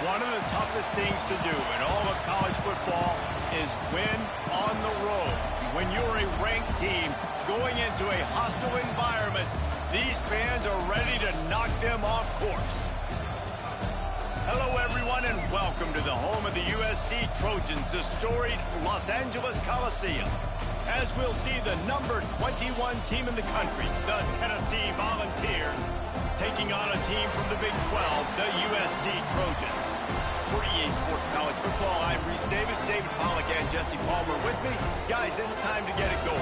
One of the toughest things to do in all of college football is win on the road. When you're a ranked team going into a hostile environment, these fans are ready to knock them off course. Hello, everyone, and welcome to the home of the USC Trojans, the storied Los Angeles Coliseum. As we'll see the number 21 team in the country, the Tennessee Volunteers, taking on a team from the Big 12, the USC Trojans. For EA Sports College Football, I'm Reese Davis, David Pollack, and Jesse Palmer with me. Guys, it's time to get it going.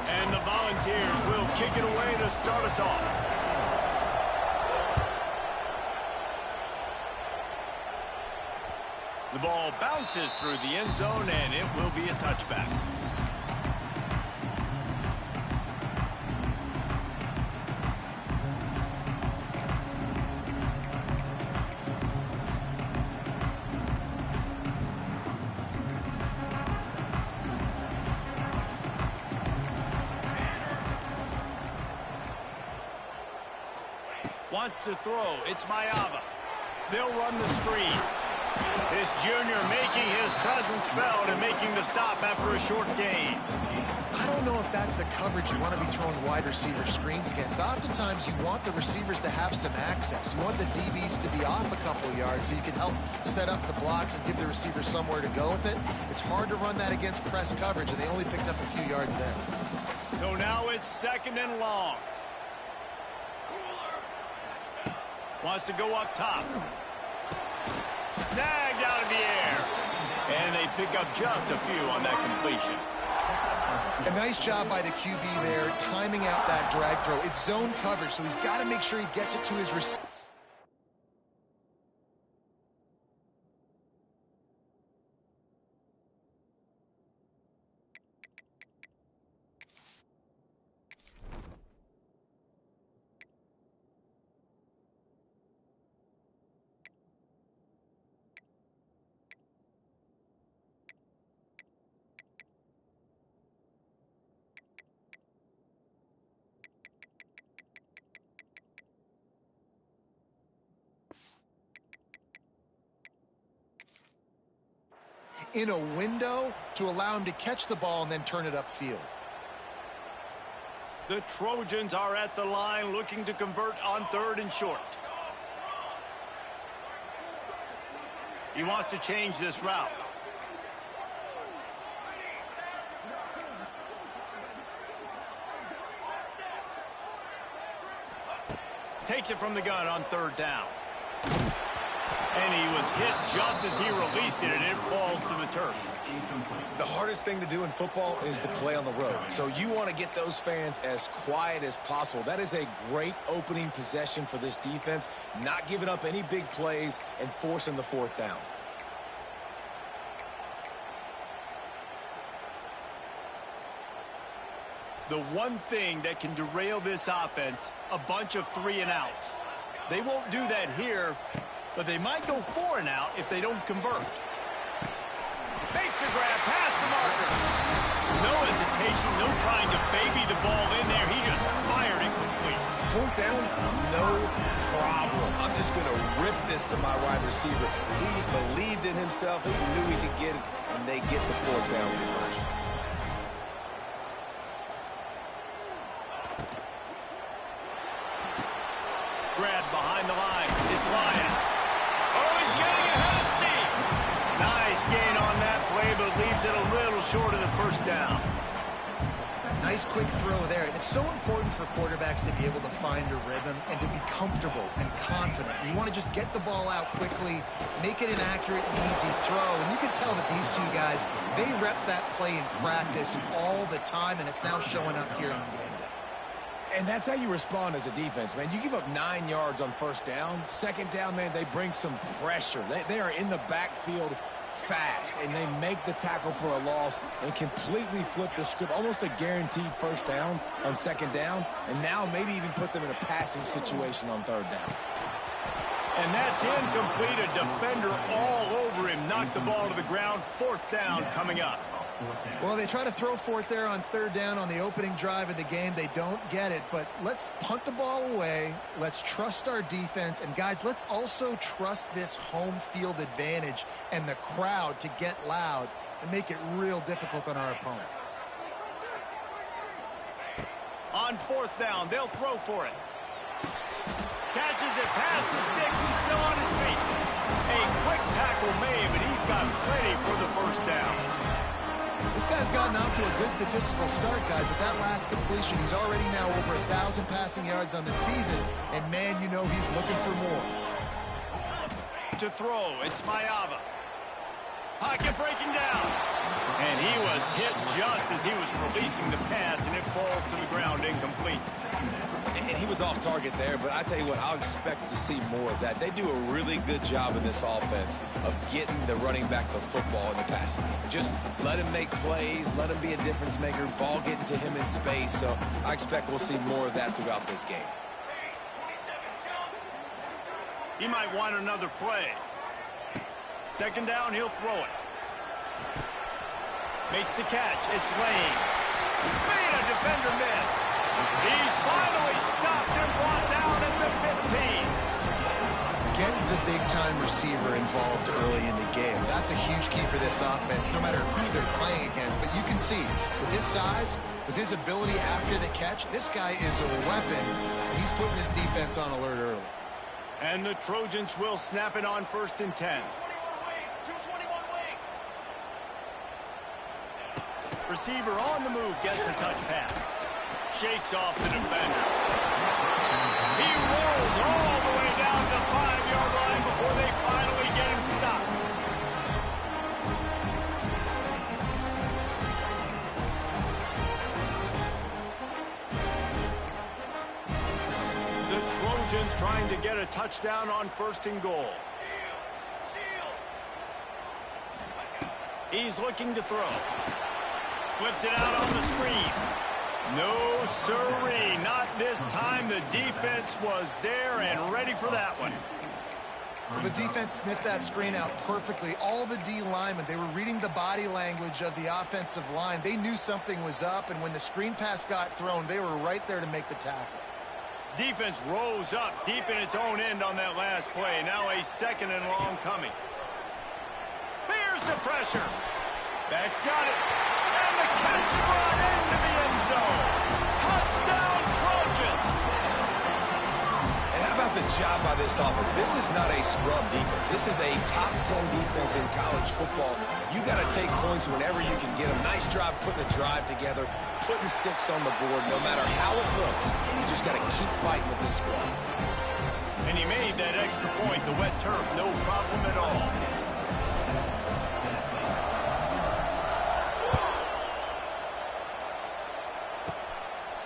And the Volunteers will kick it away to start us off. The ball bounces through the end zone, and it will be a touchback. Wants to throw. It's Mayava. They'll run the screen. This junior making his presence felt and making the stop after a short gain. I don't know if that's the coverage you want to be throwing wide receiver screens against. Oftentimes, you want the receivers to have some access. You want the DBs to be off a couple of yards so you can help set up the blocks and give the receiver somewhere to go with it. It's hard to run that against press coverage, and they only picked up a few yards there. So now it's 2nd and long. Wants to go up top. Snagged out of the air. And they pick up just a few on that completion. A nice job by the QB there, timing out that drag throw. It's zone coverage, so he's got to make sure he gets it to his receiver. In a window to allow him to catch the ball and then turn it upfield. The Trojans are at the line looking to convert on 3rd and short. He wants to change this route. Takes it from the gun on 3rd down. And he was hit just as he released it, and it falls to the turf. The hardest thing to do in football is to play on the road. So you want to get those fans as quiet as possible. That is a great opening possession for this defense, not giving up any big plays and forcing the 4th down. The one thing that can derail this offense, a bunch of 3-and-outs. They won't do that here, but they might go 4-and-out if they don't convert. Makes the grab past the marker. No hesitation, no trying to baby the ball in there. He just fired it complete. 4th down, no problem. I'm just going to rip this to my wide receiver. He believed in himself. He knew he could get it, and they get the 4th down conversion. Grab behind the line. It's Lyons. Oh, he's getting ahead of steam. Nice gain on that play, but leaves it a little short of the 1st down. Nice quick throw there. And it's so important for quarterbacks to be able to find a rhythm and to be comfortable and confident. You want to just get the ball out quickly, make it an accurate and easy throw. And you can tell that these two guys, they rep that play in practice all the time, and it's now showing up here on game day. And that's how you respond as a defense, man. You give up 9 yards on 1st down. 2nd down, man, they bring some pressure. They are in the backfield fast, and they make the tackle for a loss and completely flip the script. Almost a guaranteed 1st down on 2nd down, and now maybe even put them in a passing situation on 3rd down. And that's incomplete. A defender all over him knock the ball to the ground. Fourth down coming up. Well, they try to throw for it there on third down on the opening drive of the game. They don't get it, but let's punt the ball away. Let's trust our defense. And, guys, let's also trust this home field advantage and the crowd to get loud and make it real difficult on our opponent. On fourth down, they'll throw for it. Catches it past the sticks. He's still on his feet. A quick tackle made, but he's got plenty for the first down. This guy's gotten off to a good statistical start, guys, but that last completion, he's already now over 1,000 passing yards on the season, and, man, you know he's looking for more. To throw, it's Mayava. Pocket breaking down. And he was hit just as he was releasing the pass, and it falls to the ground incomplete. And he was off target there, but I tell you what, I'll expect to see more of that. They do a really good job in this offense of getting the running back the football in the passing game. Just let him make plays, let him be a difference maker, ball getting to him in space. So I expect we'll see more of that throughout this game. He might want another play. Second down, he'll throw it. Makes the catch. It's Lane. Made a defender miss. He's finally stopped and brought down at the 15. Get the big-time receiver involved early in the game. That's a huge key for this offense, no matter who they're playing against. But you can see, with his size, with his ability after the catch, this guy is a weapon. He's putting his defense on alert early. And the Trojans will snap it on 1st and 10. Receiver on the move, gets the touch pass. Shakes off the defender. He rolls all the way down the 5-yard line before they finally get him stopped. The Trojans trying to get a touchdown on 1st and goal. He's looking to throw. Flips it out on the screen. No sirree, not this time. The defense was there and ready for that one. Well, the defense sniffed that screen out perfectly. All the D linemen, they were reading the body language of the offensive line. They knew something was up, and when the screen pass got thrown, they were right there to make the tackle. Defense rose up deep in its own end on that last play. Now a 2nd and long coming. Here's the pressure. Beck's got it. And the catch brought into the end zone. Touchdown, Trojans. And how about the job by this offense? This is not a scrub defense. This is a top 10 defense in college football. You got to take points whenever you can get them. Nice job putting the drive together, putting 6 on the board. No matter how it looks, you just got to keep fighting with this squad. And he made that extra point. The wet turf, no problem at all.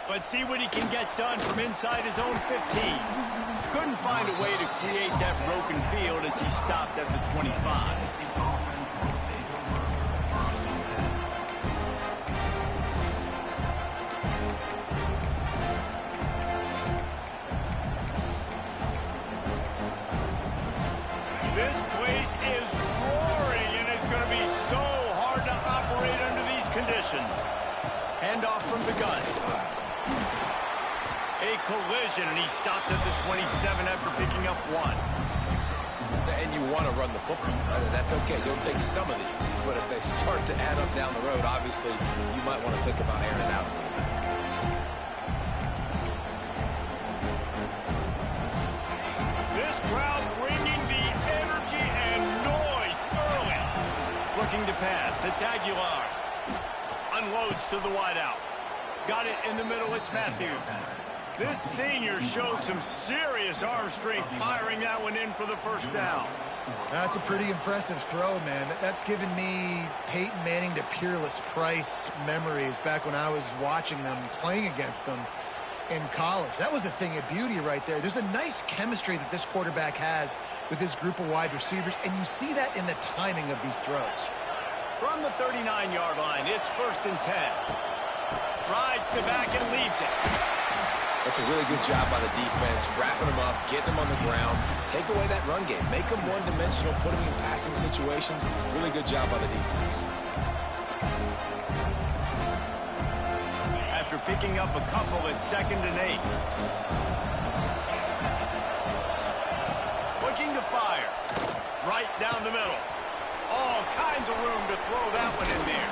Let's see what he can get done from inside his own 15. Couldn't find a way to create that broken field as he stopped at the 25. This place is roaring, and it's going to be so hard to operate under these conditions. Handoff from the gun. A collision, and he stopped at the 27 after picking up 1. And you want to run the football. That's okay. You'll take some of these. But if they start to add up down the road, obviously, you might want to think about airing it out a little bit. This crowd bringing the energy and noise early. Looking to pass. It's Aguilar. Unloads to the wideout. Got it in the middle. It's Matthews. This senior showed some serious arm strength firing that one in for the first down. That's a pretty impressive throw, man. That's given me Peyton Manning to Peerless Price memories back when I was watching them, playing against them in college. That was a thing of beauty right there. There's a nice chemistry that this quarterback has with his group of wide receivers, and you see that in the timing of these throws. From the 39-yard line, it's 1st and 10. Rides the back and leaves it. That's a really good job by the defense, wrapping them up, getting them on the ground, take away that run game, make them one-dimensional, put them in passing situations. Really good job by the defense. After picking up a couple at 2nd and 8. Looking to fire. Right down the middle. All kinds of room to throw that one in there.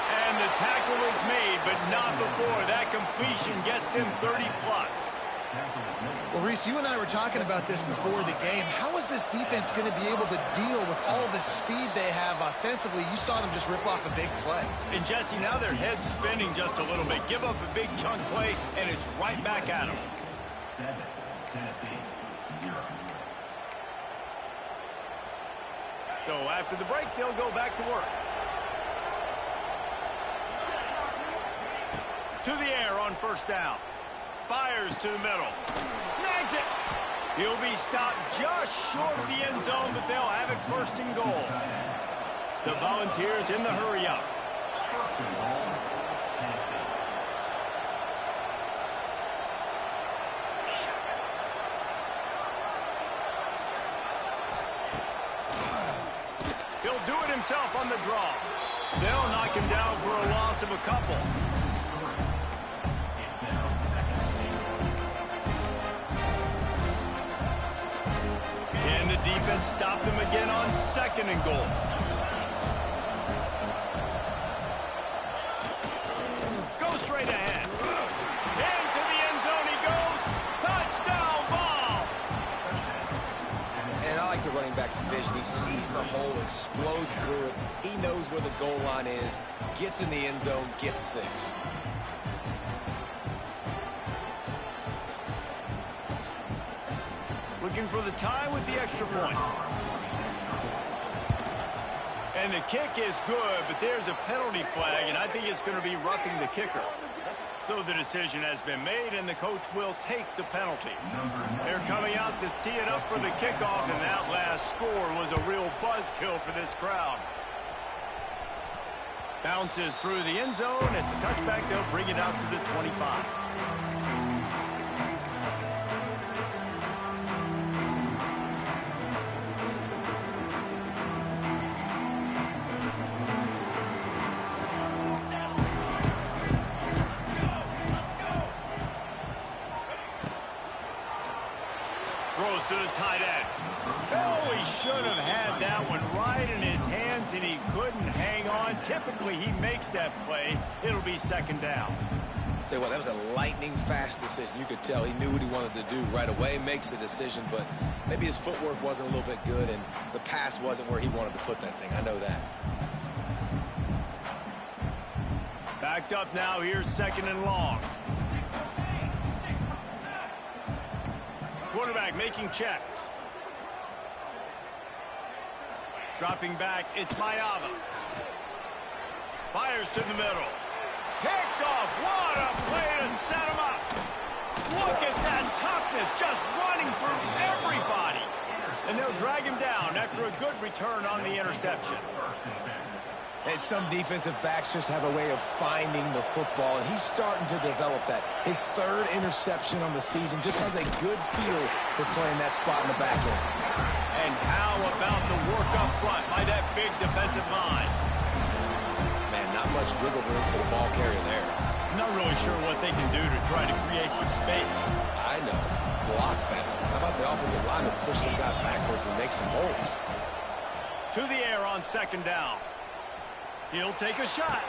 And the tackle is made, but not before that completion gets him 30-plus. Well, Reese, you and I were talking about this before the game. How is this defense going to be able to deal with all the speed they have offensively? You saw them just rip off a big play. And, Jesse, now their head's spinning just a little bit. Give up a big chunk play, and it's right back at them. 7, Tennessee, 0. So after the break, they'll go back to work. To the air on 1st down. Fires to the middle. Snags it. He'll be stopped just short of the end zone, but they'll have it 1st and goal. The Volunteers in the hurry up. He'll do it himself on the draw. They'll knock him down for a loss of a couple. Defense stopped them again on 2nd and goal. Go straight ahead. Into the end zone he goes. Touchdown ball. And I like the running back's vision. He sees the hole, explodes through it. He knows where the goal line is, gets in the end zone, gets 6. Looking for the tie with the extra point. And the kick is good, but there's a penalty flag, and I think it's going to be roughing the kicker. So the decision has been made, and the coach will take the penalty. They're coming out to tee it up for the kickoff, and that last score was a real buzzkill for this crowd. Bounces through the end zone. It's a touchback. They'll bring it out to the 25. Throws to the tight end. Oh, he should have had that one right in his hands, and he couldn't hang on. Typically, he makes that play. It'll be 2nd down. Tell you what, that was a lightning-fast decision. You could tell he knew what he wanted to do right away, makes the decision, but maybe his footwork wasn't a little bit good, and the pass wasn't where he wanted to put that thing. I know that. Backed up now. Here's 2nd and long. Quarterback making checks. Dropping back, it's Mayava. Fires to the middle. Picked off. What a play to set him up. Look at that toughness, just running through everybody. And they'll drag him down after a good return on the interception. And some defensive backs just have a way of finding the football, and he's starting to develop that. His 3rd interception on the season, just has a good feel for playing that spot in the back end. And how about the work up front by that big defensive line? Man, not much wiggle room for the ball carrier there. I'm not really sure what they can do to try to create some space. I know. Block better. How about the offensive line to push some guy backwards and make some holes? To the air on 2nd down. He'll take a shot.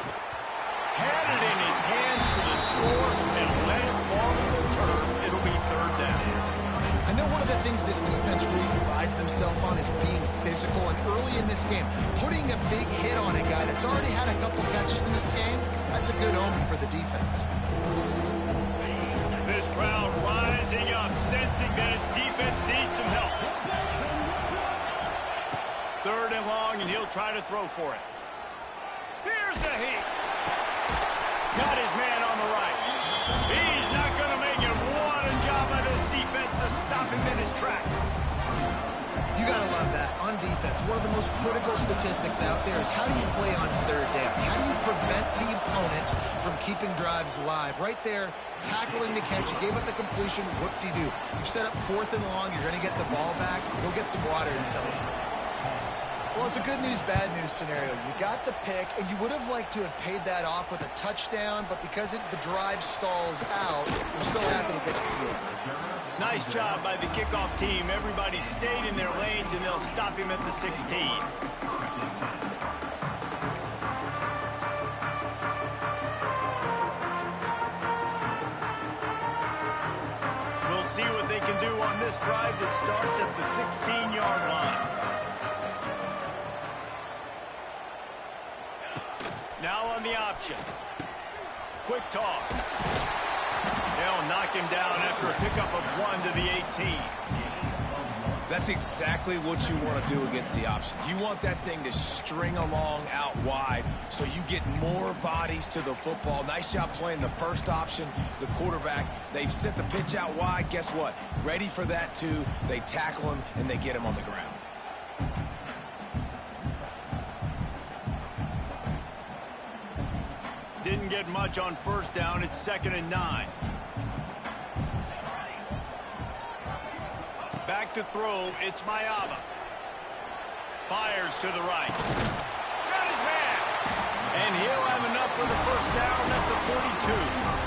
Had it in his hands for the score and let it fall to the turf. It'll be 3rd down. I know one of the things this defense really prides themselves on is being physical, and early in this game, putting a big hit on a guy that's already had a couple catches in this game, that's a good omen for the defense. This crowd rising up, sensing that its defense needs some help. 3rd and long, and he'll try to throw for it. Here's the heat. Got his man on the right. He's not going to make it. What a job by this defense to stop him in his tracks. You got to love that. On defense, one of the most critical statistics out there is how do you play on 3rd down? How do you prevent the opponent from keeping drives alive. Right there, tackling the catch. You gave up the completion. Whoop-de-doo. You've set up 4th and long. You're going to get the ball back. Go get some water and celebrate. Well, it's a good news, bad news scenario. You got the pick, and you would have liked to have paid that off with a touchdown, but because the drive stalls out, you're still happy to get the field. Nice job by the kickoff team. Everybody stayed in their lanes, and they'll stop him at the 16. We'll see what they can do on this drive that starts at the 16-yard line. Now on the option. Quick toss. They'll knock him down after a pickup of 1 to the 18. That's exactly what you want to do against the option. You want that thing to string along out wide so you get more bodies to the football. Nice job playing the first option, the quarterback. They've sent the pitch out wide. Guess what? Ready for that too. They tackle him and they get him on the ground. Didn't get much on first down. It's 2nd and 9. Back to throw. It's Mayaba. Fires to the right. Got his man. And he'll have enough for the first down at the 42.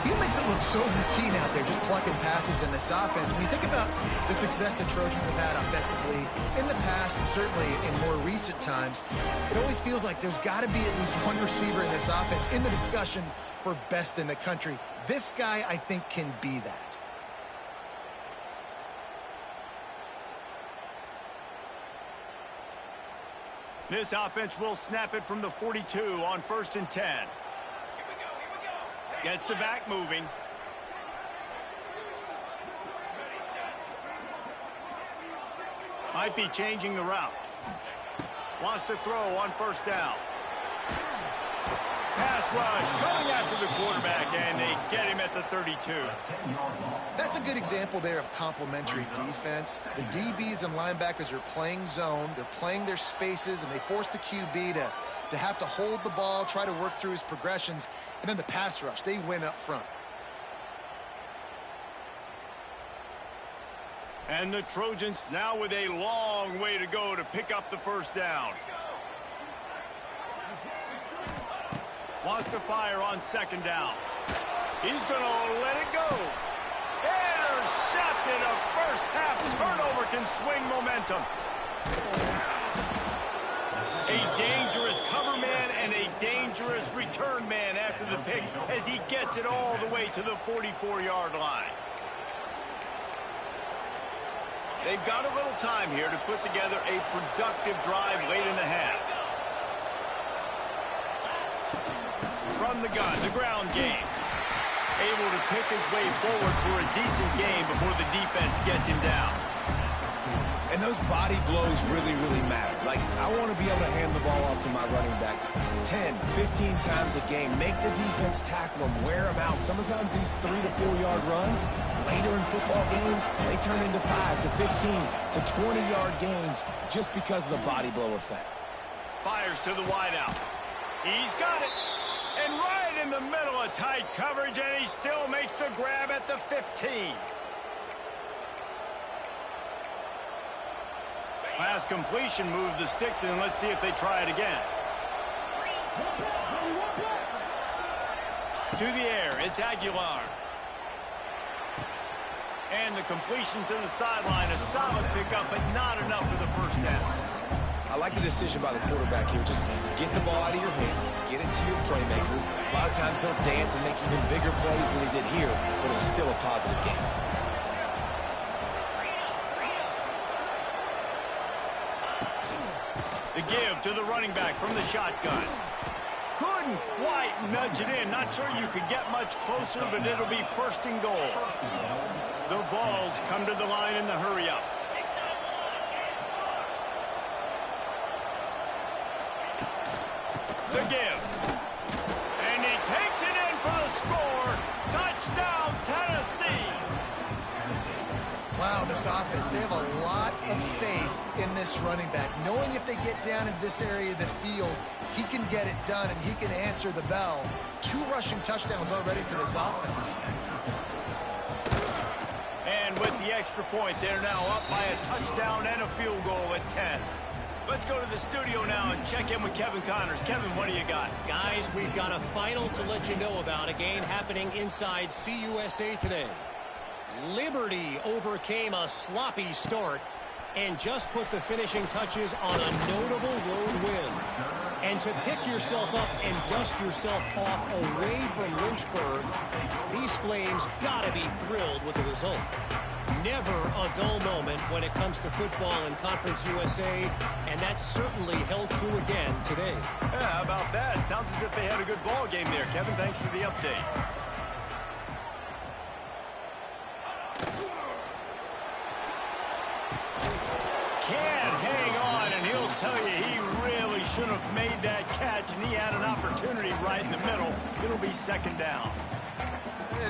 He makes it look so routine out there, just plucking passes in this offense. When you think about the success the Trojans have had offensively in the past, and certainly in more recent times, it always feels like there's got to be at least one receiver in this offense in the discussion for best in the country. This guy, I think, can be that. This offense will snap it from the 42 on 1st and 10. Gets the back moving. Might be changing the route. Wants to throw on 1st down. Pass rush coming after the quarterback, and they get him at the 32. That's a good example there of complementary defense. The DBs and linebackers are playing zone. They're playing their spaces, and they force the QB to have to hold the ball, try to work through his progressions, and then the pass rush. They win up front. And the Trojans now with a long way to go to pick up the first down. Wants to fire on 2nd down. He's going to let it go. Intercepted. A first half turnover can swing momentum. A dangerous cover man and a dangerous return man after the pick as he gets it all the way to the 44-yard line. They've got a little time here to put together a productive drive late in the half. From the gun, the ground game. Able to pick his way forward for a decent game before the defense gets him down. And those body blows really, really matter. Like, I want to be able to hand the ball off to my running back 10, 15 times a game. Make the defense tackle them, wear them out. Sometimes these 3 to 4 yard runs, later in football games, they turn into 5 to 15 to 20-yard gains just because of the body blow effect. Fires to the wideout. He's got it. And right in the middle of tight coverage, and he still makes the grab at the 15. Pass completion, move the sticks, and let's see if they try it again. To the air, it's Aguilar. And the completion to the sideline, a solid pickup, but not enough for the first down. I like the decision by the quarterback here. Just get the ball out of your hands, get it to your playmaker. A lot of times he'll dance and make even bigger plays than he did here, but it was still a positive game. The give to the running back from the shotgun. Couldn't quite nudge it in. Not sure you could get much closer, but it'll be 1st and goal. The Vols come to the line in the hurry-up. The give. And he takes it in for the score. Touchdown, Tennessee. Wow, this offense, they have a lot of faith in this running back, knowing if they get down in this area of the field, he can get it done and he can answer the bell. 2 rushing touchdowns already for this offense. And with the extra point, they're now up by a touchdown and a field goal at 10. Let's go to the studio now and check in with Kevin Connors. Kevin, what do you got? Guys, we've got a final to let you know about, a game happening inside CUSA today. Liberty overcame a sloppy start and just put the finishing touches on a notable road win. And to pick yourself up and dust yourself off away from Lynchburg, these Flames got to be thrilled with the result. Never a dull moment when it comes to football in Conference USA, and that certainly held true again today. Yeah, how about that? Sounds as if they had a good ball game there. Kevin, thanks for the update. Can't hang on, and he'll tell you he really should have made that catch, and he had an opportunity right in the middle. It'll be second down.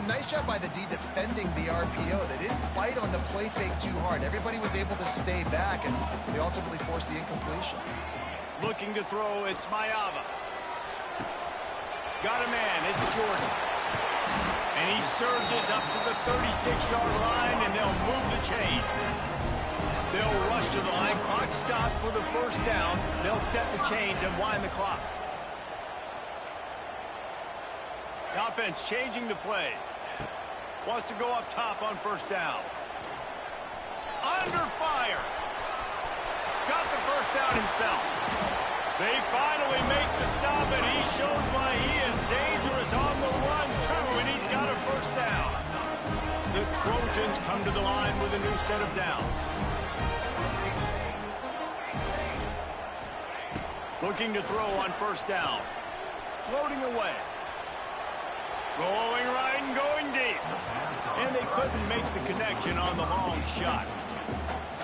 Nice job by the D defending the RPO. They didn't bite on the play fake too hard. Everybody was able to stay back, and they ultimately forced the incompletion. Looking to throw, it's Mayava. Got a man, it's Jordan. And he surges up to the 36-yard line, and they'll move the chain. They'll rush to the line. Clock stopped for the first down. They'll set the chains and wind the clock. The offense changing the play. Wants to go up top on first down. Under fire. Got the first down himself. They finally make the stop, and he shows why he is dangerous on the run, too, and he's got a first down. The Trojans come to the line with a new set of downs. Looking to throw on first down. Floating away. Rolling right and going deep. And they couldn't make the connection on the long shot.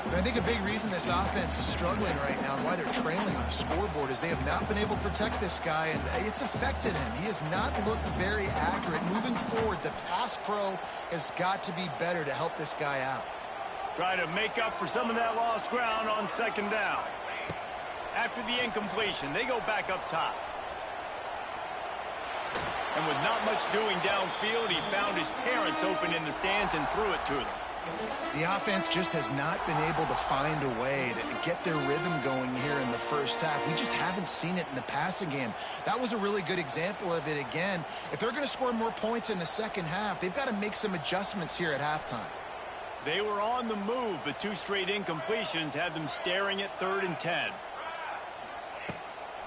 But I think a big reason this offense is struggling right now and why they're trailing on the scoreboard is they have not been able to protect this guy, and it's affected him. He has not looked very accurate. Moving forward, the pass pro has got to be better to help this guy out. Try to make up for some of that lost ground on second down. After the incompletion, they go back up top. And with not much doing downfield, he found his parents open in the stands and threw it to them. The offense just has not been able to find a way to get their rhythm going here in the first half. We just haven't seen it in the passing game. That was a really good example of it again. If they're going to score more points in the second half, they've got to make some adjustments here at halftime. They were on the move, but 2 straight incompletions had them staring at 3rd and 10.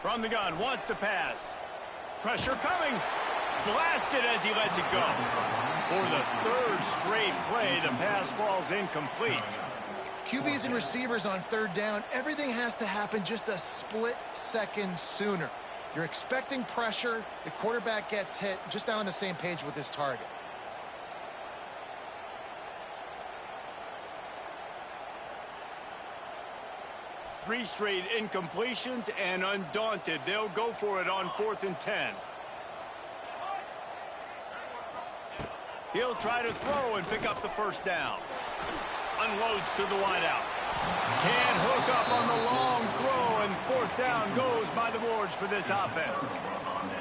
From the gun, wants to pass. Pressure coming. Blasted as he lets it go. For the 3rd straight play, the pass falls incomplete. QBs and receivers on 3rd down, everything has to happen just a split second sooner. You're expecting pressure, the quarterback gets hit, just not on the same page with his target. Three straight incompletions, and undaunted, they'll go for it on 4th and 10. He'll try to throw and pick up the first down. Unloads to the wideout. Can't hook up on the long throw, and 4th down goes by the boards for this offense.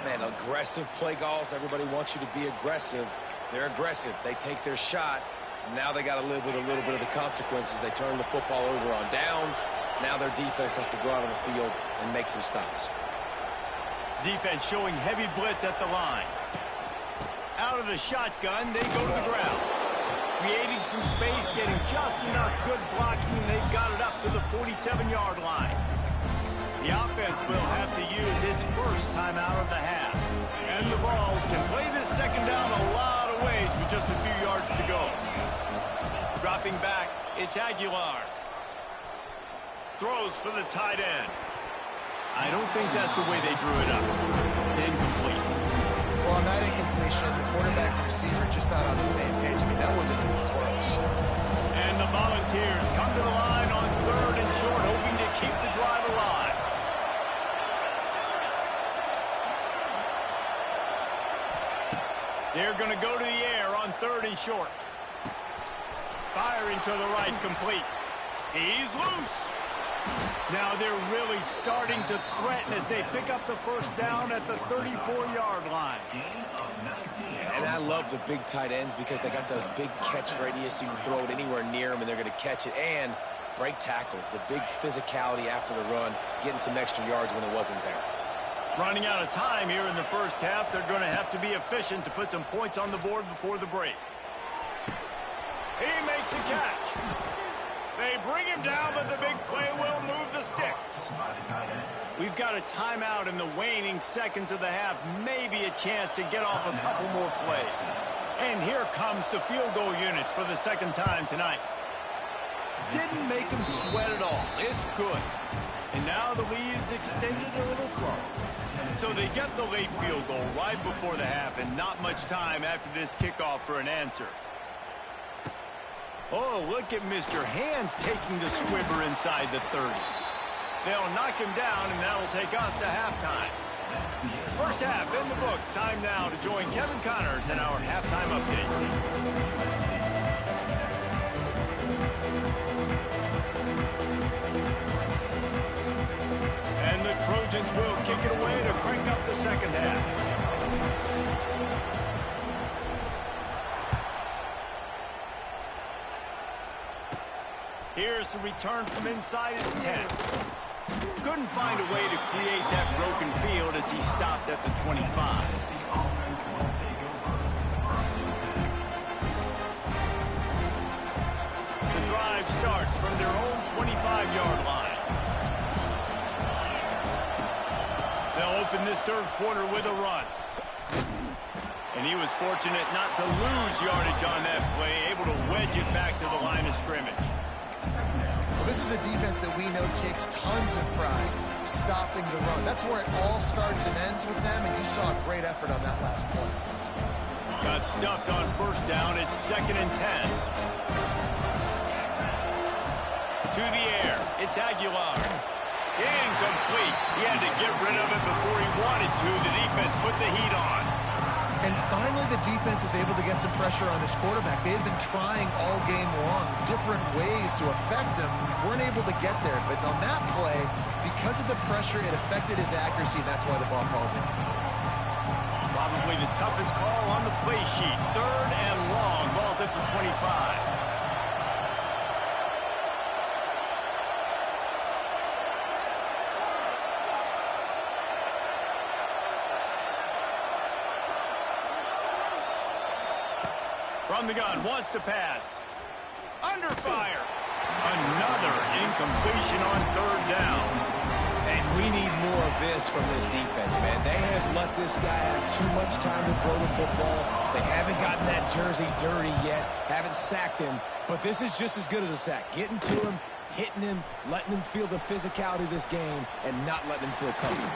Man, aggressive play calls. Everybody wants you to be aggressive. They're aggressive. They take their shot. Now they got to live with a little bit of the consequences. They turn the football over on downs. Now their defense has to go out on the field and make some stops. Defense showing heavy blitz at the line. Out of the shotgun, they go to the ground. Creating some space, getting just enough good blocking, and they've got it up to the 47-yard line. The offense will have to use its first timeout of the half. And the Vols can play this second down a lot of ways with just a few yards to go. Dropping back, it's Aguilar. Throws for the tight end. I don't think that's the way they drew it up. Incomplete. Well, on that incompletion, the quarterback and receiver just not on the same page. I mean, that wasn't even close. And the Volunteers come to the line on 3rd and short, hoping to keep the drive alive. They're going to go to the air on 3rd and short. Firing to the right, complete. He's loose. Now they're really starting to threaten as they pick up the first down at the 34-yard line. And I love the big tight ends because they got those big catch radius. You can throw it anywhere near them, and they're going to catch it. And break tackles, the big physicality after the run, getting some extra yards when it wasn't there. Running out of time here in the first half. They're going to have to be efficient to put some points on the board before the break. He makes the catch. They bring him down, but the big play will move the sticks. We've got a timeout in the waning seconds of the half. Maybe a chance to get off a couple more plays. And here comes the field goal unit for the second time tonight. Didn't make him sweat at all. It's good. And now the lead is extended a little further. So they get the late field goal right before the half, and not much time after this kickoff for an answer. Oh, look at Mr. Hands taking the squibber inside the 30. They'll knock him down, and that'll take us to halftime. First half in the books. Time now to join Kevin Connors in our halftime update. And the Trojans will kick it away to crank up the second half. Here's the return from inside his 10. Couldn't find a way to create that broken field as he stopped at the 25. The drive starts from their own 25-yard line. They'll open this third quarter with a run. And he was fortunate not to lose yardage on that play, able to wedge it back to the line of scrimmage. This is a defense that we know takes tons of pride stopping the run. That's where it all starts and ends with them, and you saw a great effort on that last play. Got stuffed on first down. It's 2nd and 10. To the air. It's Aguilar. Incomplete. He had to get rid of it before he wanted to. The defense put the heat on. And finally, the defense is able to get some pressure on this quarterback. They had been trying all game long different ways to affect him. Weren't able to get there. But on that play, because of the pressure, it affected his accuracy, and that's why the ball falls in. Probably the toughest call on the play sheet. 3rd and long. Ball's at the 25. From the gun, wants to pass. Under fire. Another incompletion on 3rd down. And we need more of this from this defense, man. They have let this guy have too much time to throw the football. They haven't gotten that jersey dirty yet, haven't sacked him. But this is just as good as a sack. Getting to him, hitting him, letting him feel the physicality of this game, and not letting him feel comfortable.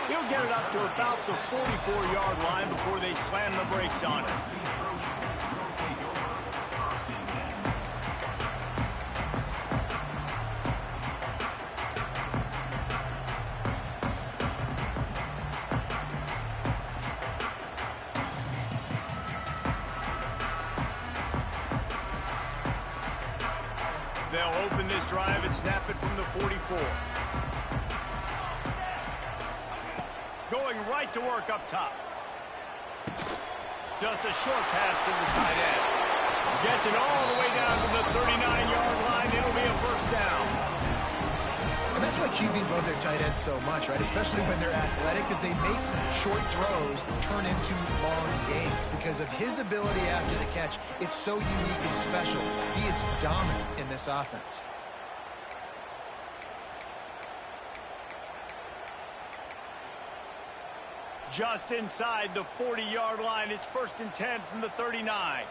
He'll get it up to about the 44-yard line before they slam the brakes on it. They'll open this drive and snap it from the 44. Going right to work up top. Just a short pass to the tight end. Gets it all the way down to the 39-yard line. It'll be a first down. And that's why QBs love their tight ends so much, right? Especially when they're athletic, because they make short throws turn into long gains. Because of his ability after the catch, it's so unique and special. He is dominant in this offense. Just inside the 40-yard line. It's 1st and 10 from the 39.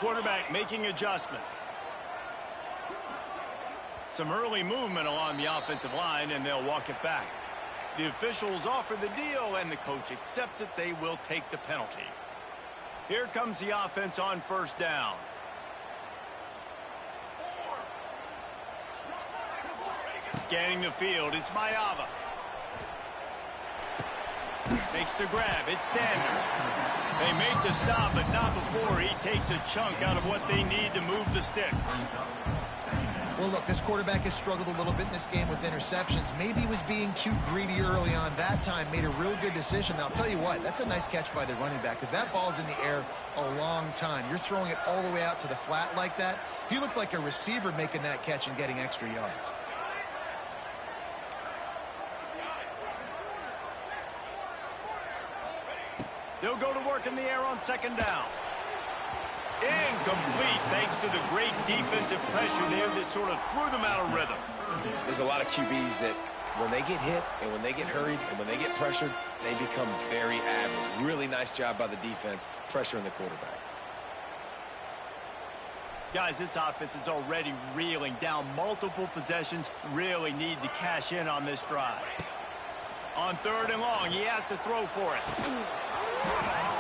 Quarterback making adjustments. Some early movement along the offensive line, and they'll walk it back. The officials offer the deal, and the coach accepts it. They will take the penalty. Here comes the offense on first down. Scanning the field, it's Mayava. Makes the grab. It's Sanders. They make the stop, but not before he takes a chunk out of what they need to move the sticks. Well, look, this quarterback has struggled a little bit in this game with interceptions. Maybe he was being too greedy early on. That time made a real good decision. Now, I'll tell you what, that's a nice catch by the running back because that ball's in the air a long time. You're throwing it all the way out to the flat like that. He looked like a receiver making that catch and getting extra yards. They'll go to work in the air on second down. Incomplete thanks to the great defensive pressure there that sort of threw them out of rhythm. There's a lot of QBs that when they get hit and when they get hurried and when they get pressured, they become very average. Really nice job by the defense pressuring the quarterback. Guys, this offense is already reeling down multiple possessions. Really need to cash in on this drive. On third and long, he has to throw for it.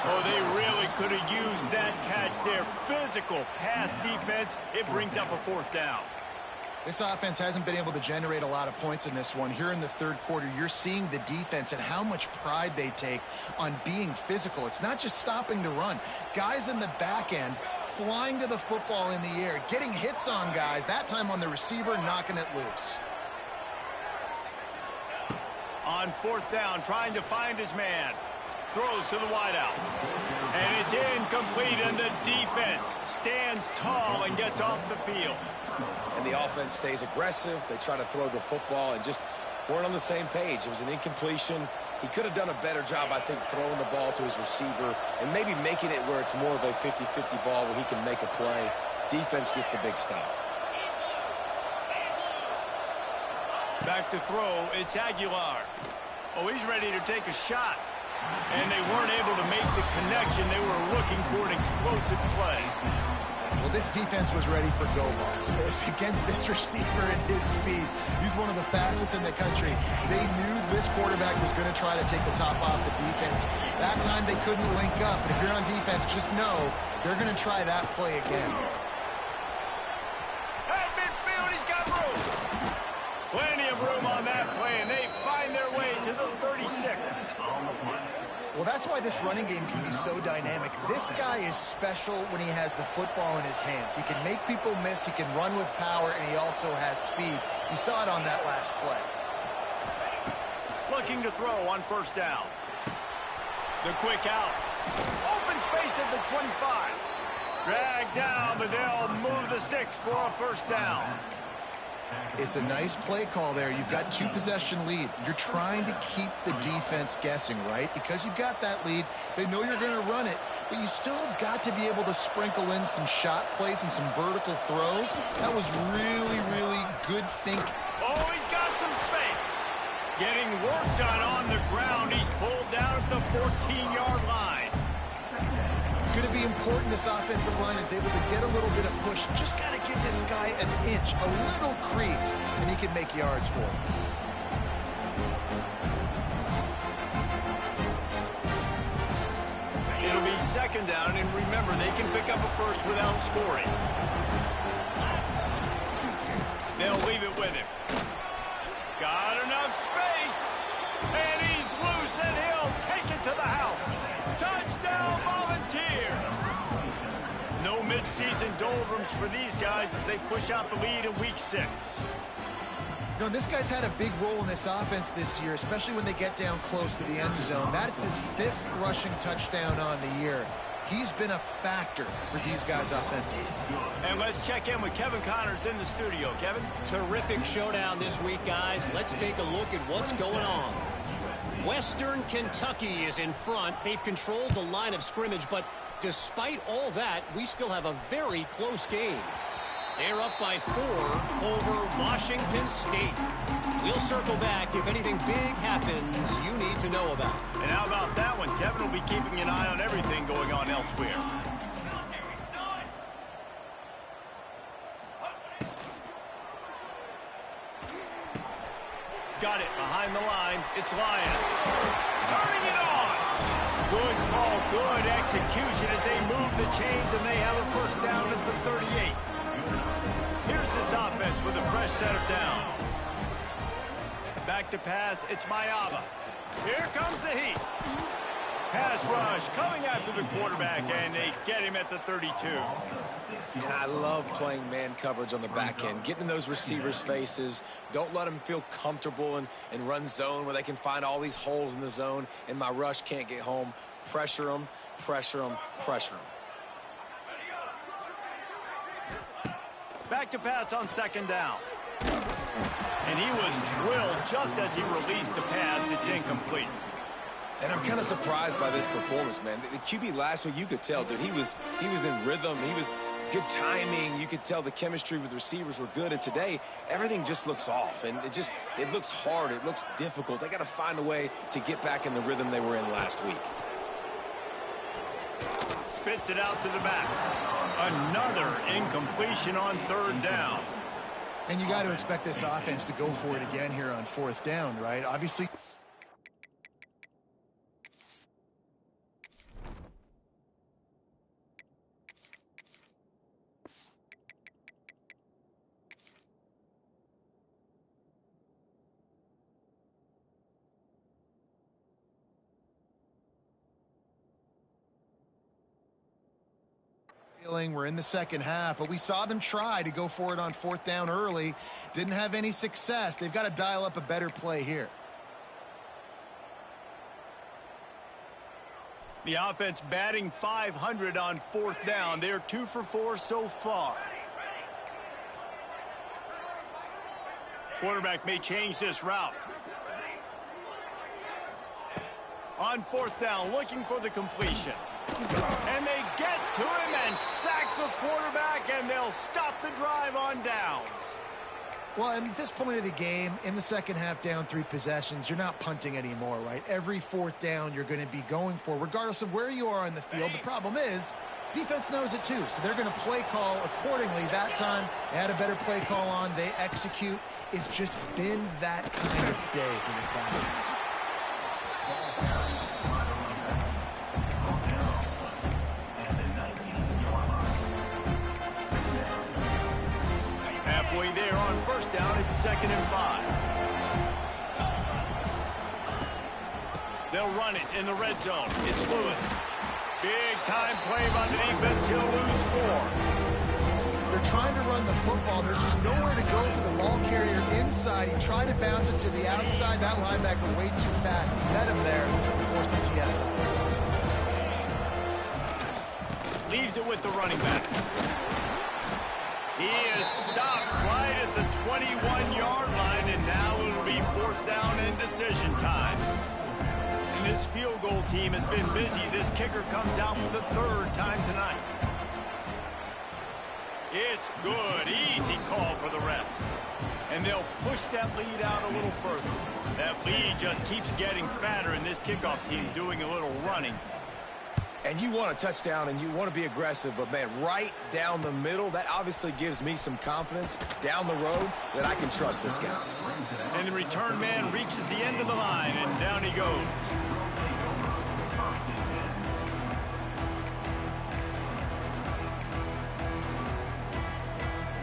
Oh, they really could have used that catch there. Physical pass defense. It brings up a fourth down. This offense hasn't been able to generate a lot of points in this one. Here in the third quarter, you're seeing the defense and how much pride they take on being physical. It's not just stopping the run. Guys in the back end flying to the football in the air, getting hits on guys, that time on the receiver, knocking it loose. On fourth down, trying to find his man. Throws to the wideout. And it's incomplete, and the defense stands tall and gets off the field. And the offense stays aggressive. They try to throw the football and just weren't on the same page. It was an incompletion. He could have done a better job, I think, throwing the ball to his receiver and maybe making it where it's more of a 50-50 ball where he can make a play. Defense gets the big stop. Back to throw, it's Aguilar. Oh, he's ready to take a shot. And they weren't able to make the connection. They were looking for an explosive play. Well, this defense was ready for go balls. Against this receiver and his speed, he's one of the fastest in the country. They knew this quarterback was going to try to take the top off the defense. That time they couldn't link up. If you're on defense, just know they're going to try that play again. At midfield, he's got room. Plenty of room on that play, and they find their way to the 36. Well, that's why this running game can be so dynamic. This guy is special when he has the football in his hands. He can make people miss, he can run with power, and he also has speed. You saw it on that last play. Looking to throw on first down. The quick out. Open space at the 25. Dragged down, but they'll move the sticks for a first down. It's a nice play call there. You've got two-possession lead. You're trying to keep the defense guessing, right? Because you've got that lead, they know you're going to run it, but you still have got to be able to sprinkle in some shot plays and some vertical throws. That was really, really good thinking. Oh, he's got some space. Getting work done on the ground. He's pulled down at the 14-yard line. It's going to be important this offensive line is able to get a little bit of push. Just got to give this guy an inch, a little crease, and he can make yards for him. It'll be second down, and remember, they can pick up a first without scoring. They'll leave it with him. Got enough space, and he's loose, and he'll take it to the house. Touchdown, Volunteers! No midseason doldrums for these guys as they push out the lead in Week 6. You know, this guy's had a big role in this offense this year, especially when they get down close to the end zone. That's his 5th rushing touchdown on the year. He's been a factor for these guys offensively. And let's check in with Kevin Connors in the studio. Kevin? Terrific showdown this week, guys. Let's take a look at what's going on. Western Kentucky is in front. They've controlled the line of scrimmage, but despite all that, we still have a very close game. They're up by 4 over Washington State. We'll circle back if anything big happens you need to know about. And how about that one? Kevin will be keeping an eye on everything going on elsewhere. Got it behind the line. It's Lyons. Turning it on. Good call, good execution as they move the chains and they have a first down at the 38. Here's this offense with a fresh set of downs. Back to pass, it's Mayaba. Here comes the heat. Pass rush coming after the quarterback, and they get him at the 32. And I love playing man coverage on the back end, getting in those receivers' faces. Don't let them feel comfortable and run zone where they can find all these holes in the zone, and my rush can't get home. Pressure them, pressure them, pressure them. Back to pass on second down. And he was drilled just as he released the pass. It's incomplete. And I'm kind of surprised by this performance, man. The QB last week, you could tell, dude, he was in rhythm. He was good timing. You could tell the chemistry with receivers were good. And today, everything just looks off. And it looks hard. It looks difficult. They got to find a way to get back in the rhythm they were in last week. Spits it out to the back. Another incompletion on third down. And you got to expect this offense to go for it again here on fourth down, right? Obviously. We're in the second half, but we saw them try to go for it on fourth down early. Didn't have any success. They've got to dial up a better play here. The offense batting .500 on fourth down. They're 2 for 4 so far. Quarterback may change this route. On fourth down, looking for the completion. And they get to him and sack the quarterback, and they'll stop the drive on downs. Well, at this point of the game, in the second half, down 3 possessions, you're not punting anymore, right? Every fourth down you're going to be going for, regardless of where you are on the field. The problem is, defense knows it too, so they're going to play call accordingly. That time, they had a better play call on. They execute. It's just been that kind of day for this offense. Halfway there on first down, it's 2nd and 5. They'll run it in the red zone. It's Lewis. Big time play by the defense. He'll lose 4. They're trying to run the football. There's just nowhere to go for the ball carrier inside. He tried to bounce it to the outside. That linebacker way too fast. He met him there and forced the TFL. Leaves it with the running back. He is stopped right at the 21-yard line, and now it'll be fourth down and decision time. And this field goal team has been busy. This kicker comes out for the 3rd time tonight. It's good. Easy call for the refs. And they'll push that lead out a little further. That lead just keeps getting fatter, and this kickoff team doing a little running. And you want a touchdown and you want to be aggressive, but man, right down the middle, that obviously gives me some confidence down the road that I can trust this guy. And the return man reaches the end of the line, and down he goes.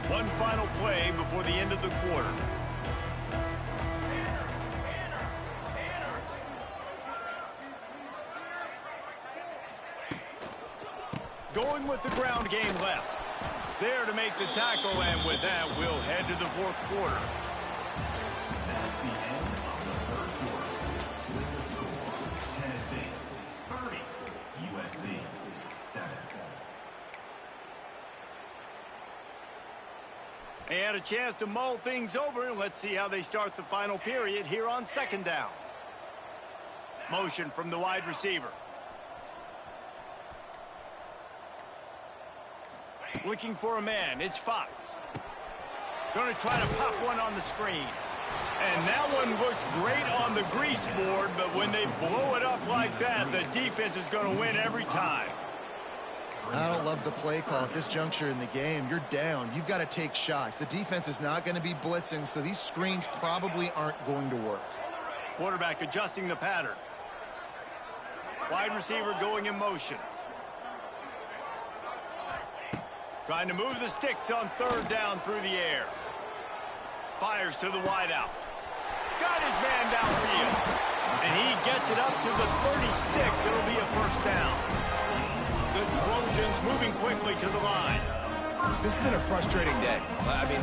One final play before the end of the quarter. Going with the ground game left. There to make the tackle, and with that, we'll head to the 4th quarter. That's the end of the 3rd quarter. With the score, Tennessee 30, USC 7. They had a chance to mull things over, and let's see how they start the final period here on 2nd down. Motion from the wide receiver. Looking for a man. It's Fox. Going to try to pop one on the screen. And that one looked great on the grease board, but when they blow it up like that, the defense is going to win every time. I don't love the play call at this juncture in the game. You're down. You've got to take shots. The defense is not going to be blitzing, so these screens probably aren't going to work. Quarterback adjusting the pattern. Wide receiver going in motion. Trying to move the sticks on 3rd down through the air. Fires to the wideout. got his man downfield. And he gets it up to the 36. It'll be a first down. The Trojans moving quickly to the line. This has been a frustrating day. I mean,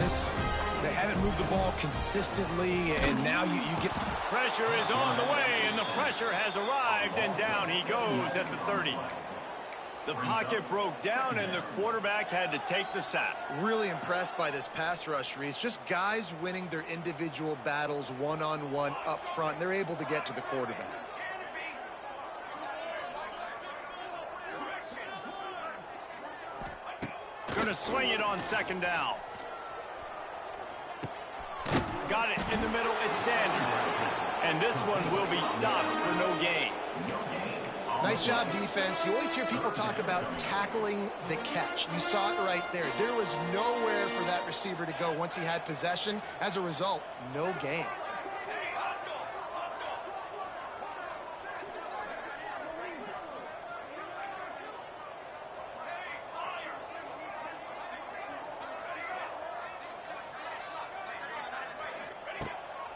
they haven't moved the ball consistently, and now you get... Pressure is on the way, and the pressure has arrived, and down he goes at the 30. The pocket broke down, and the quarterback had to take the sack. Really impressed by this pass rush, Reese. Just guys winning their individual battles one-on-one up front. They're able to get to the quarterback. Going to swing it on second down. Got it in the middle. It's Sanders. And this one will be stopped for no gain. Nice job, defense. You always hear people talk about tackling the catch. You saw it right there. There was nowhere for that receiver to go once he had possession. As a result, no gain.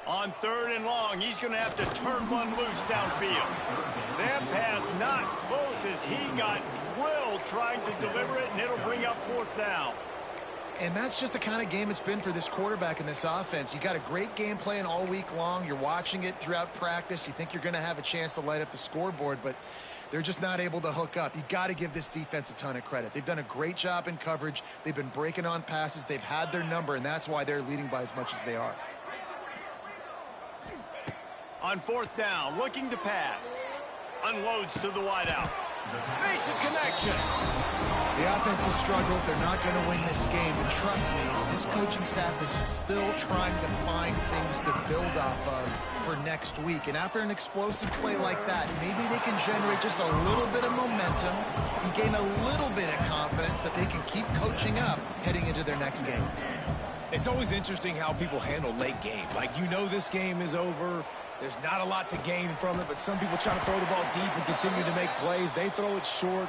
On third and long, he's going to have to turn one loose downfield. That pass not close as he got drilled trying to deliver it, and it'll bring up fourth down. And that's just the kind of game it's been for this quarterback in this offense. You got a great game plan all week long. You're watching it throughout practice. You think you're going to have a chance to light up the scoreboard, but they're just not able to hook up. You got to give this defense a ton of credit. They've done a great job in coverage. They've been breaking on passes. They've had their number, and that's why they're leading by as much as they are. On fourth down, looking to pass. Unloads to the wideout. Makes a connection. The offense has struggled. They're not going to win this game. But trust me, this coaching staff is still trying to find things to build off of for next week. And after an explosive play like that, maybe they can generate just a little bit of momentum and gain a little bit of confidence that they can keep coaching up heading into their next game. It's always interesting how people handle late game. Like, you know this game is over. There's not a lot to gain from it, but some people try to throw the ball deep and continue to make plays. They throw it short.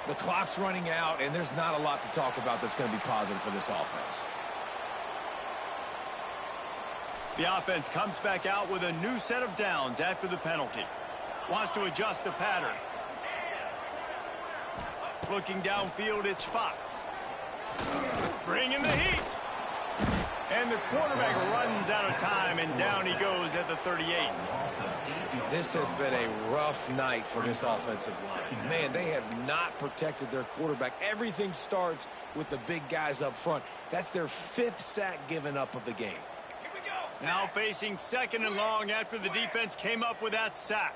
The clock's running out, and there's not a lot to talk about that's going to be positive for this offense. The offense comes back out with a new set of downs after the penalty. Wants to adjust the pattern. Looking downfield, it's Fox. Bringing the heat. And the quarterback runs out of time, and down he goes at the 38. This has been a rough night for this offensive line. Man, they have not protected their quarterback. Everything starts with the big guys up front. That's their 5th sack given up of the game. Now facing second and long after the defense came up with that sack.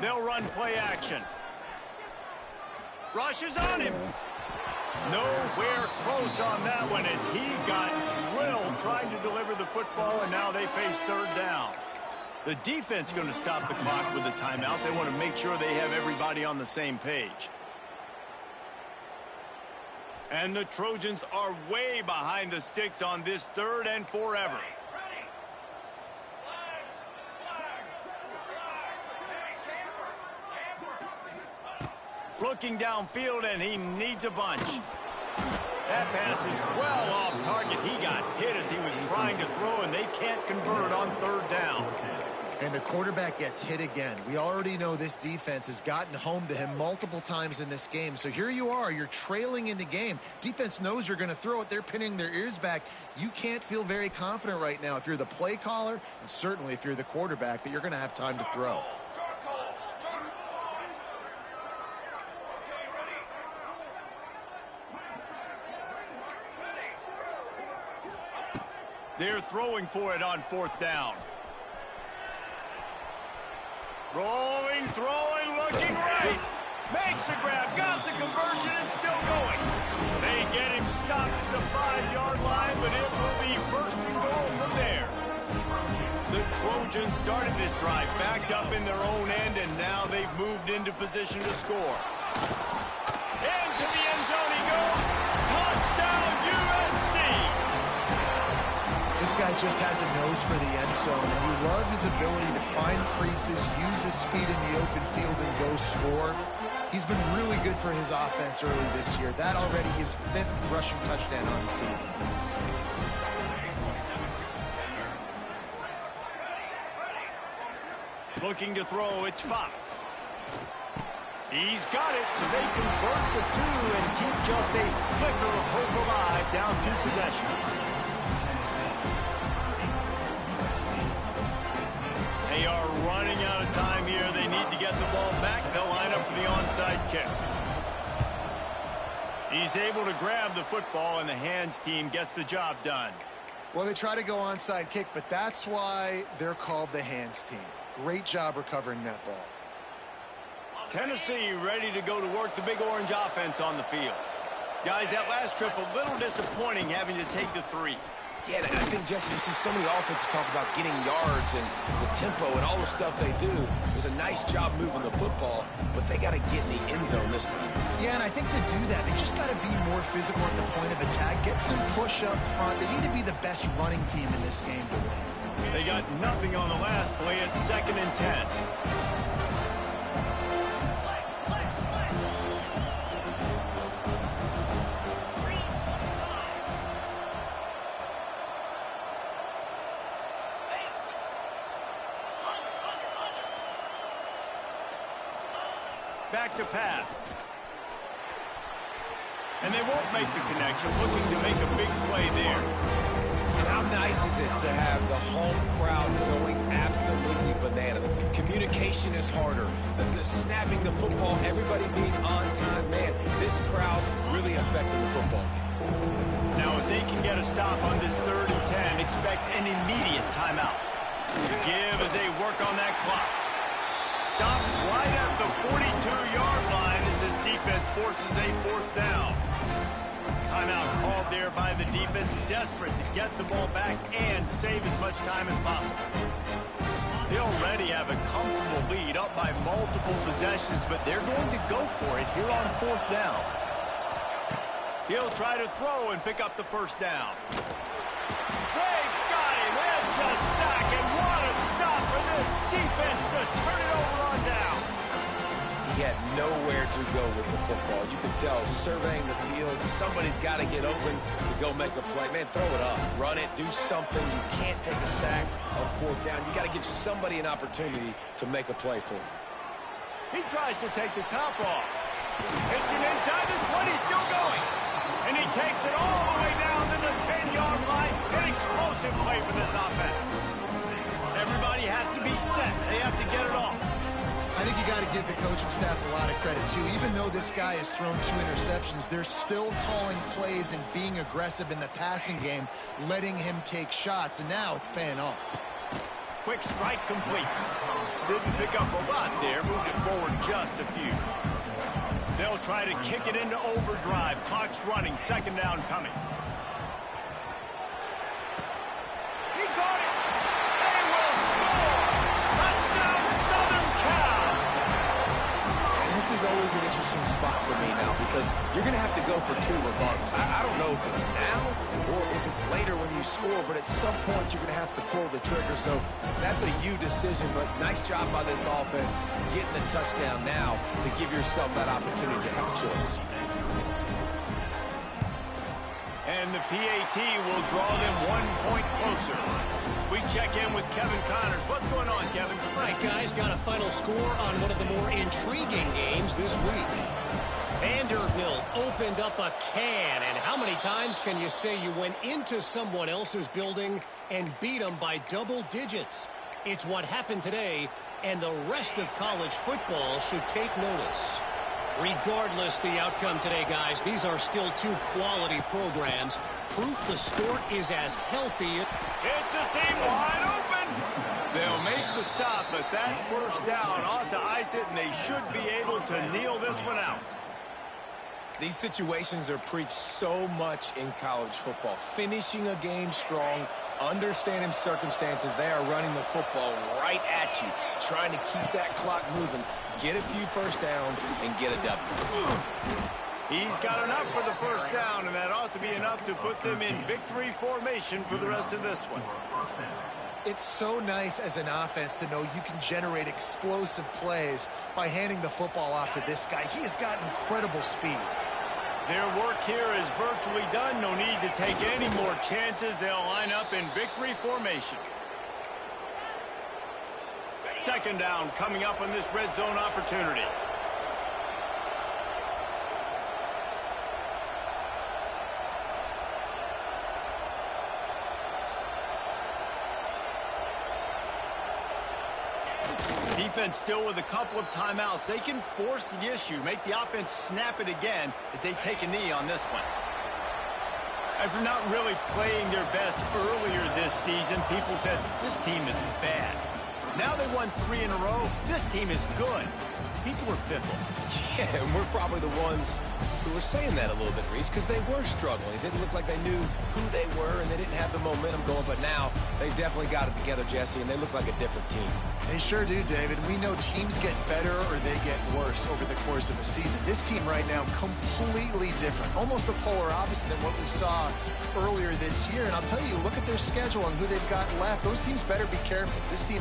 They'll run play action. Rushes on him. Nowhere close on that one as he got drilled trying to deliver the football, and now they face third down. The defense going to stop the clock with a timeout. They want to make sure they have everybody on the same page. And the Trojans are way behind the sticks on this third and forever. Looking downfield, and he needs a bunch. That pass is well off target. He got hit as he was trying to throw, and they can't convert on third down. And the quarterback gets hit again. We already know this defense has gotten home to him multiple times in this game. So here you are. You're trailing in the game. Defense knows you're going to throw it. They're pinning their ears back. You can't feel very confident right now if you're the play caller, and certainly if you're the quarterback, that you're going to have time to throw. They're throwing for it on fourth down. Rolling, throwing, looking right. Makes the grab, got the conversion, and still going. They get him stopped at the 5-yard line, but it will be first and goal from there. The Trojans started this drive backed up in their own end, and now they've moved into position to score. Into the end zone he goes. Touchdown, USC! This guy just has a nose for the end zone, and you love his ability to find creases, use his speed in the open field, and go score. He's been really good for his offense early this year. That already his 5th rushing touchdown on the season. Looking to throw, it's Fox. He's got it, so they convert the two and keep just a flicker of hope alive, down 2 possessions. They are running out of time here. They need to get the ball back. They'll line up for the onside kick. He's able to grab the football, and the hands team gets the job done. Well, they try to go onside kick, but that's why they're called the hands team. Great job recovering that ball. Tennessee ready to go to work the Big Orange offense on the field. Guys, that last trip a little disappointing having to take the 3. Yeah, I think, Jesse, you see so many offenses talk about getting yards and the tempo and all the stuff they do. It was a nice job moving the football, but they got to get in the end zone this time. Yeah, and I think to do that, they just got to be more physical at the point of attack, get some push up front. They need to be the best running team in this game to win. They got nothing on the last play. It's 2nd and 10. Back to pass. And they won't make the connection, looking to make a big play there. And how nice is it to have the home crowd going absolutely bananas? Communication is harder. The snapping the football, everybody being on time. Man, this crowd really affecting the football game. Now, if they can get a stop on this 3rd and 10, expect an immediate timeout. Give as they work on that clock. Stop right at the 42-yard line as this defense forces a 4th down. Timeout called there by the defense, desperate to get the ball back and save as much time as possible. They already have a comfortable lead, up by multiple possessions, but they're going to go for it here on 4th down. He'll try to throw and pick up the 1st down. They got him. It's a sack, and what a stop for this defense to turn it over on down. He had nowhere to go with the football. You can tell, surveying the field, somebody's got to get open to go make a play. Man, throw it up. Run it. Do something. You can't take a sack on 4th down. You got to give somebody an opportunity to make a play for him. He tries to take the top off. Hits him inside the 20, still going. And he takes it all the way down to the 10-yard line. An explosive play for this offense. Everybody has to be set. They have to get it off. I think you got to give the coaching staff a lot of credit, too. Even though this guy has thrown 2 interceptions, they're still calling plays and being aggressive in the passing game, letting him take shots, and now it's paying off. Quick strike complete. Didn't pick up a lot there. Moved it forward just a few. They'll try to kick it into overdrive. Clock's running. 2nd down coming. He caught it. They will score. Touchdown, Southern Cal. And this is always an interesting spot for me now because you're going to have to go for 2 regardless. I don't know if it's now or if it's later when you score, but at some point you're going to have to pull the trigger. So that's a you decision, but nice job by this offense getting the touchdown now to give yourself that opportunity to have a choice. And the PAT will draw them 1 point closer. We check in with Kevin Connors. What's going on, Kevin? All right, guys, got a final score on one of the more intriguing games this week. Vanderbilt opened up a can, and how many times can you say you went into someone else's building and beat them by double digits? It's what happened today, and the rest of college football should take notice. Regardless the outcome today, guys, these are still 2 quality programs. Proof the sport is as healthy. It's a seam wide open. They'll make the stop, but that 1st down ought to ice it, and they should be able to kneel this one out. These situations are preached so much in college football. Finishing a game strong, understanding circumstances. They are running the football right at you, trying to keep that clock moving, get a few 1st downs, and get a W. He's got enough for the 1st down, and that ought to be enough to put them in victory formation for the rest of this one. It's so nice as an offense to know you can generate explosive plays by handing the football off to this guy. He has got incredible speed. Their work here is virtually done. No need to take any more chances. They'll line up in victory formation. Second down coming up on this red zone opportunity. Defense still with a couple of timeouts. They can force the issue, make the offense snap it again as they take a knee on this one. After not really playing their best earlier this season, people said, this team is bad. Now they won 3 in a row. This team is good. People were fickle. Yeah, and we're probably the ones who were saying that a little bit, Reese, because they were struggling. It didn't look like they knew who they were, and they didn't have the momentum going. But now they definitely got it together, Jesse, and they look like a different team. They sure do, David. We know teams get better or they get worse over the course of a season. This team right now, completely different. Almost the polar opposite than what we saw earlier this year. And I'll tell you, look at their schedule and who they've got left. Those teams better be careful. This team